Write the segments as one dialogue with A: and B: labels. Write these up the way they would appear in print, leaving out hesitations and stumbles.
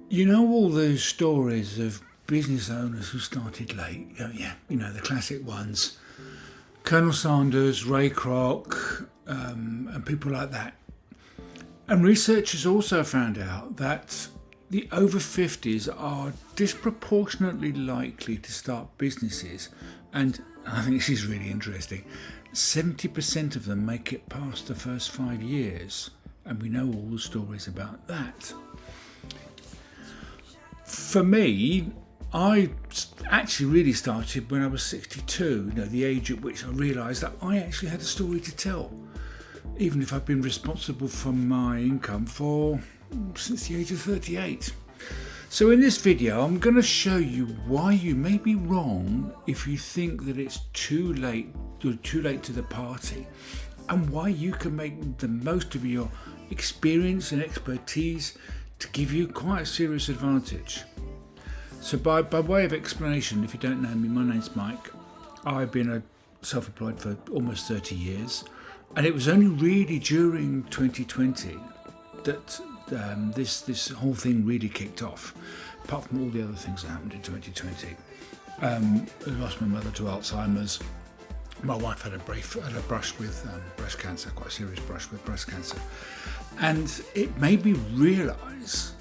A: You know all those stories of business owners who started late? Yeah, the classic ones. Colonel Sanders, Ray Kroc, and people like that. And researchers also found out that the over 50s are disproportionately likely to start businesses. And I think this is really interesting. 70% of them make it past the first 5 years. And we know all the stories about that. For me, I actually really started when I was 62, the age at which I realised that I actually had a story to tell, even if I've been responsible for my income since the age of 38. So in this video, I'm going to show you why you may be wrong if you think that it's too late to the party, and why you can make the most of your experience and expertise to give you quite a serious advantage. So by way of explanation, if you don't know me, my name's Mike. I've been self-employed for almost 30 years, and it was only really during 2020 that this whole thing really kicked off, apart from all the other things that happened in 2020. I lost my mother to Alzheimer's. My wife had a brush with breast cancer, quite a serious brush with breast cancer. And it made me realise,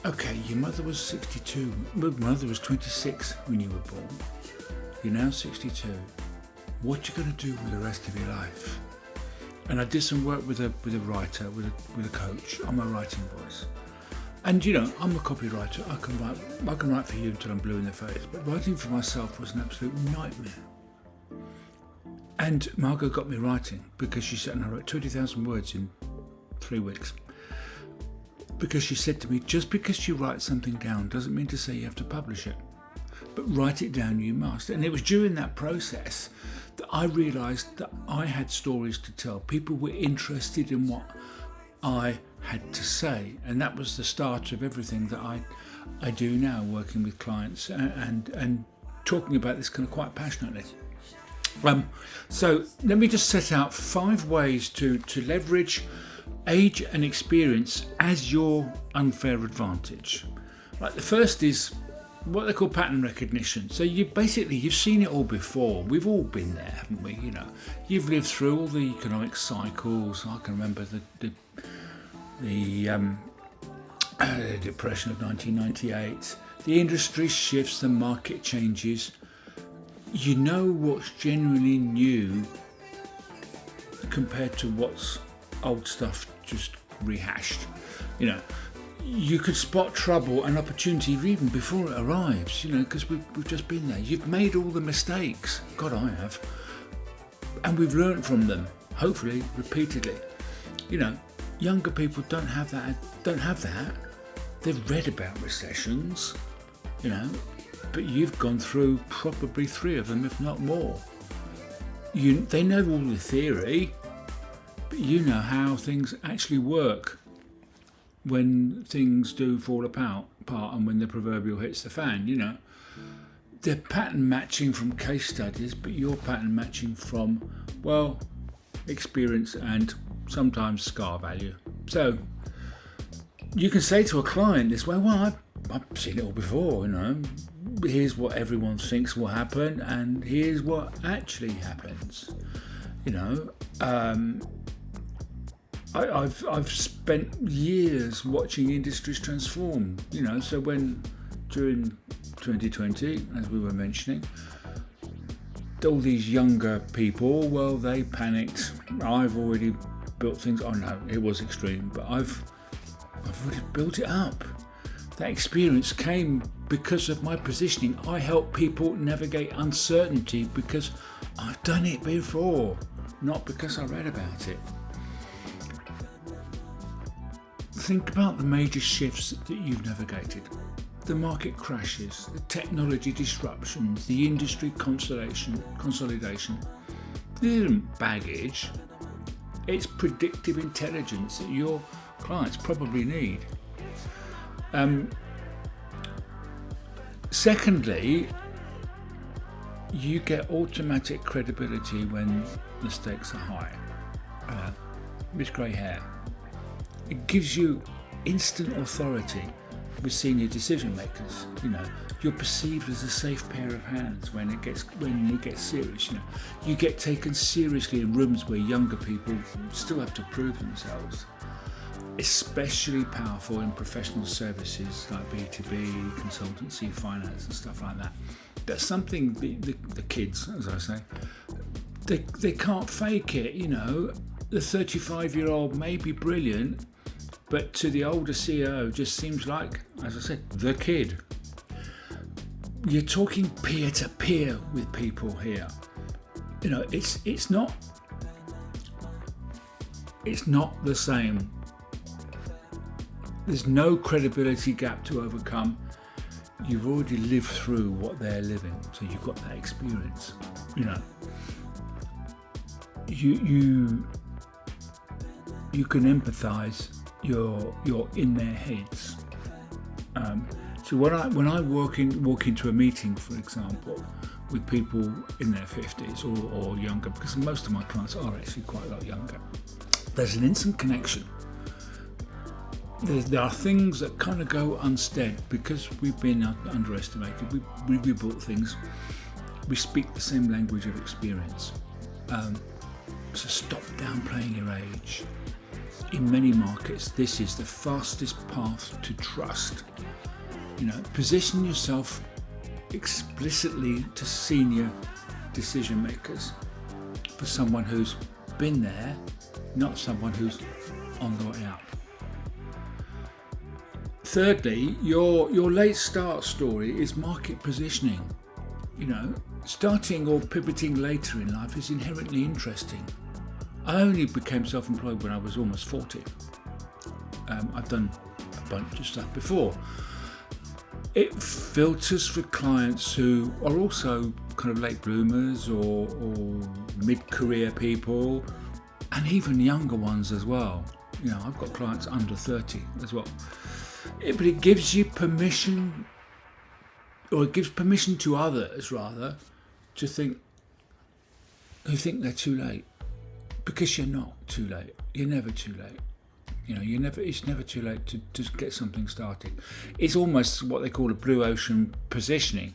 A: okay, your mother was 62, my mother was 26 when you were born. You're now 62. What are you going to do with the rest of your life? And I did some work with a writer, with a coach on my writing voice. And I'm a copywriter. I can write for you until I'm blue in the face. But writing for myself was an absolute nightmare. And Margot got me writing because she said, and I wrote 20,000 words in 3 weeks. Because she said to me, just because you write something down doesn't mean to say you have to publish it. But write it down you must. And it was during that process that I realised that I had stories to tell. People were interested in what I had to say. And that was the start of everything that I do now, working with clients and talking about this kind of quite passionately. So let me just set out 5 ways to leverage age and experience as your unfair advantage. Right, the first is what they call pattern recognition. So you've seen it all before. We've all been there, haven't we? You've lived through all the economic cycles. I can remember the depression of 1998, the industry shifts, the market changes. You know what's genuinely new compared to what's old stuff just rehashed. You could spot trouble and opportunity even before it arrives, because we've just been there. You've made all the mistakes. God, I have. And we've learned from them, hopefully, repeatedly. Younger people don't have that. They've read about recessions, but you've gone through probably 3 of them, if not more. They know all the theory, but you know how things actually work when things do fall apart and when the proverbial hits the fan. They're pattern matching from case studies, but you're pattern matching from, experience and sometimes scar value. So you can say to a client this way, I've seen it all before, here's what everyone thinks will happen and here's what actually happens. I've spent years watching industries transform, so when during 2020, as we were mentioning, all these younger people, they panicked. I've already built things. Oh no, it was extreme, but I've already built it up. That experience came because of my positioning. I help people navigate uncertainty because I've done it before, not because I read about it. Think about the major shifts that you've navigated. The market crashes, the technology disruptions, the industry consolidation. This isn't baggage. It's predictive intelligence that your clients probably need. Secondly, you get automatic credibility when the stakes are high. With grey hair. It gives you instant authority with senior decision makers. You're perceived as a safe pair of hands when it gets serious. You get taken seriously in rooms where younger people still have to prove themselves. Especially powerful in professional services like B2B, consultancy, finance and stuff like that. That's something the kids, as I say, they can't fake it. The 35-year-old may be brilliant, but to the older CEO just seems like, as I said, the kid. You're talking peer to peer with people here. It's not the same. There's no credibility gap to overcome. You've already lived through what they're living, so you've got that experience. You can empathise. You're in their heads. So when I walk into a meeting, for example, with people in their 50s or younger, because most of my clients are actually quite a lot younger, there's an instant connection. There are things that kind of go unsaid because we've been underestimated. We rebuilt things. We speak the same language of experience. So stop downplaying your age. In many markets, this is the fastest path to trust. Position yourself explicitly to senior decision makers for someone who's been there, not someone who's on the way up. Thirdly, your late start story is market positioning. Starting or pivoting later in life is inherently interesting. I only became self-employed when I was almost 40. I've done a bunch of stuff before. It filters for clients who are also kind of late bloomers or mid-career people, and even younger ones as well. I've got clients under 30 as well. But it gives you permission, or it gives permission to others rather, to think they're too late, because you're not too late. You're never too late. It's never too late to get something started. It's almost what they call a blue ocean positioning.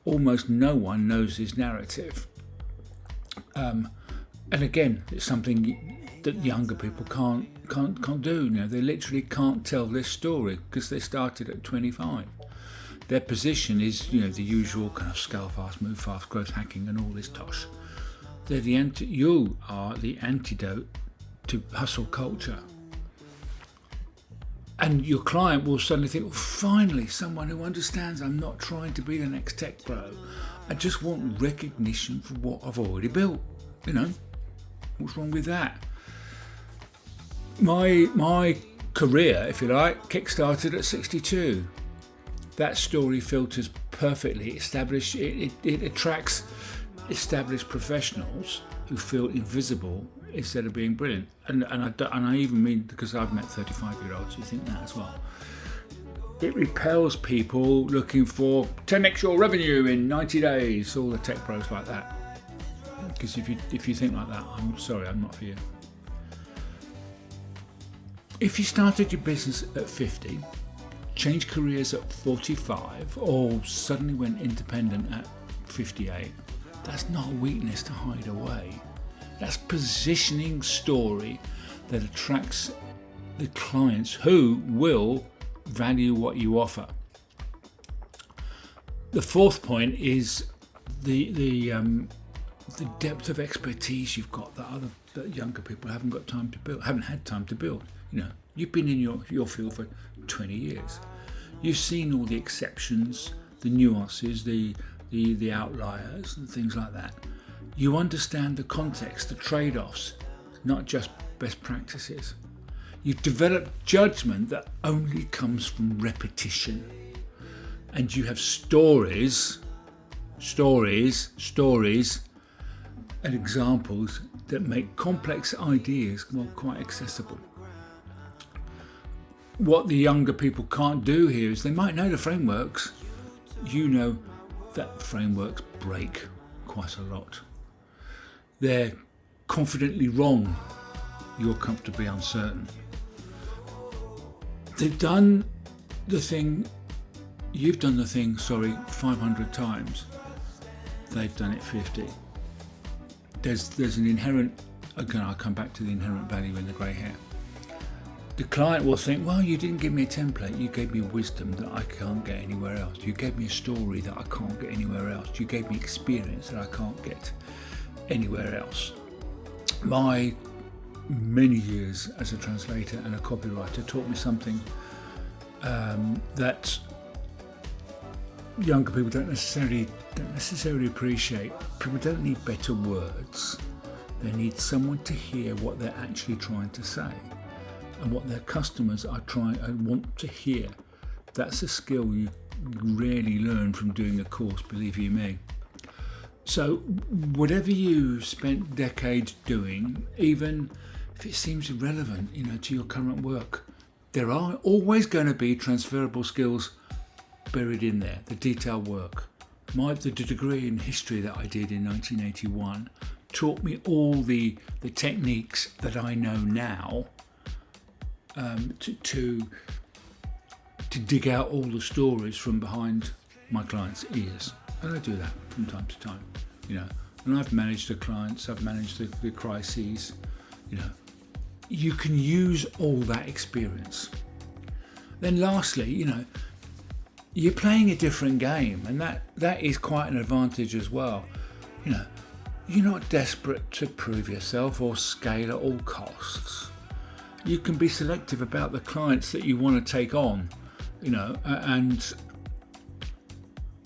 A: Almost no one knows his narrative. And again, it's something that younger people can't do. They literally can't tell this story because they started at 25. Their position is, the usual kind of scale fast, move fast, growth hacking, and all this tosh. You are the antidote to hustle culture. And your client will suddenly think, well, finally, someone who understands I'm not trying to be the next tech bro. I just want recognition for what I've already built. What's wrong with that? My career, if you like, kick-started at 62. That story filters perfectly. It attracts established professionals who feel invisible instead of being brilliant. And I even mean, because I've met 35-year-olds who think that as well. It repels people looking for 10x your revenue in 90 days, all the tech bros like that. Because if you think like that, I'm sorry, I'm not for you. If you started your business at 50, changed careers at 45, or suddenly went independent at 58, that's not a weakness to hide away. That's positioning story that attracts the clients who will value what you offer. The fourth point is the depth of expertise you've got that younger people haven't had time to build. You've been in your field for 20 years. You've seen all the exceptions, the nuances, the outliers and things like that. You understand the context, the trade-offs, not just best practices. You've developed judgment that only comes from repetition. And you have stories and examples that make complex ideas quite accessible. What the younger people can't do here is they might know the frameworks. That frameworks break quite a lot. They're confidently wrong. You're comfortably uncertain. They've done the thing, you've done the thing, 500 times. They've done it 50. There's an inherent, again, I'll come back to the inherent value in the grey hair. The client will think, well, you didn't give me a template, you gave me wisdom that I can't get anywhere else. You gave me a story that I can't get anywhere else. You gave me experience that I can't get anywhere else. My many years as a translator and a copywriter taught me something that younger people don't necessarily appreciate. People don't need better words. They need someone to hear what they're actually trying to say and what their customers are want to hear. That's a skill you rarely learn from doing a course, believe you me. So whatever you spent decades doing, even if it seems irrelevant, to your current work, there are always going to be transferable skills buried in there. The detail work. The degree in history that I did in 1981 taught me all the techniques that I know now to dig out all the stories from behind my clients' ears. And I do that from time to time, And I've managed the clients, I've managed the crises, You can use all that experience. Then lastly, you're playing a different game, and that is quite an advantage as well. You're not desperate to prove yourself or scale at all costs. You can be selective about the clients that you want to take on, and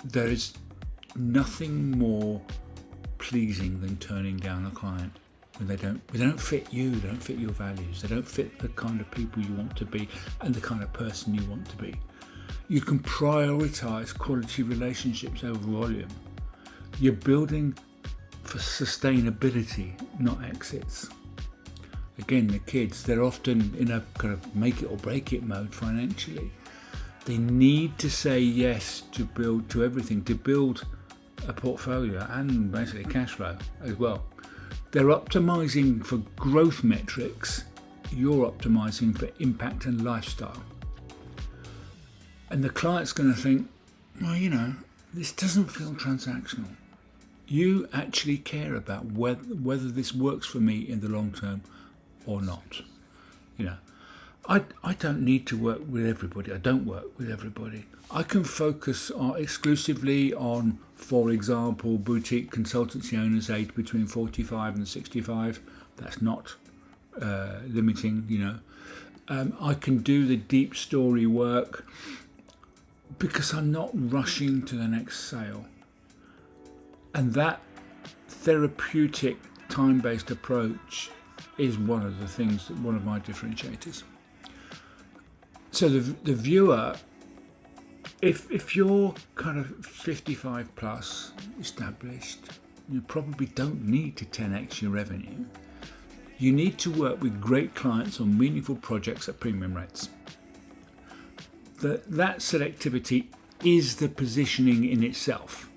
A: there is nothing more pleasing than turning down a client when they don't fit you, they don't fit your values, they don't fit the kind of people you want to be and the kind of person you want to be. You can prioritise quality relationships over volume. You're building for sustainability, not exits. Again, the kids, they're often in a kind of make it or break it mode financially. They need to say yes to everything, to build a portfolio and basically cash flow as well. They're optimizing for growth metrics. You're optimizing for impact and lifestyle. And the client's going to think, well, this doesn't feel transactional. You actually care about whether this works for me in the long term or not. I don't need to work with everybody. I don't work with everybody. I can focus exclusively on, for example, boutique consultancy owners aged between 45 and 65. That's not limiting, I can do the deep story work because I'm not rushing to the next sale. And that therapeutic, time-based approach is one of my differentiators. So the viewer, if you're kind of 55 plus, established, you probably don't need to 10x your revenue. You need to work with great clients on meaningful projects at premium rates. That selectivity is the positioning in itself.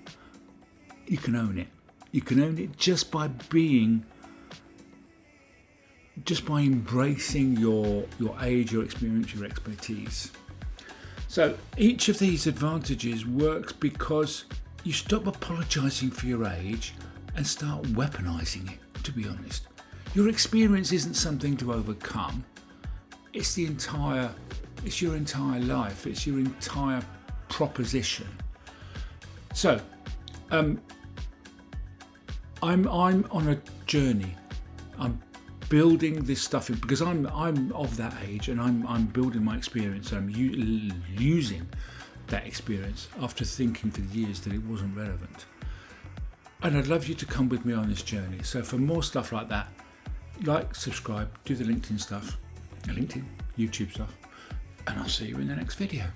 A: You can own it. You can own it just by embracing your age, your experience, your expertise. So each of these advantages works because you stop apologising for your age and start weaponising it, to be honest. Your experience isn't something to overcome. It's your entire life. It's your entire proposition. So, I'm on a journey. I'm building this stuff because I'm of that age, and I'm building my experience. I'm using that experience after thinking for years that it wasn't relevant. And I'd love you to come with me on this journey. So for more stuff like that, like, subscribe, do the LinkedIn stuff, YouTube stuff, and I'll see you in the next video.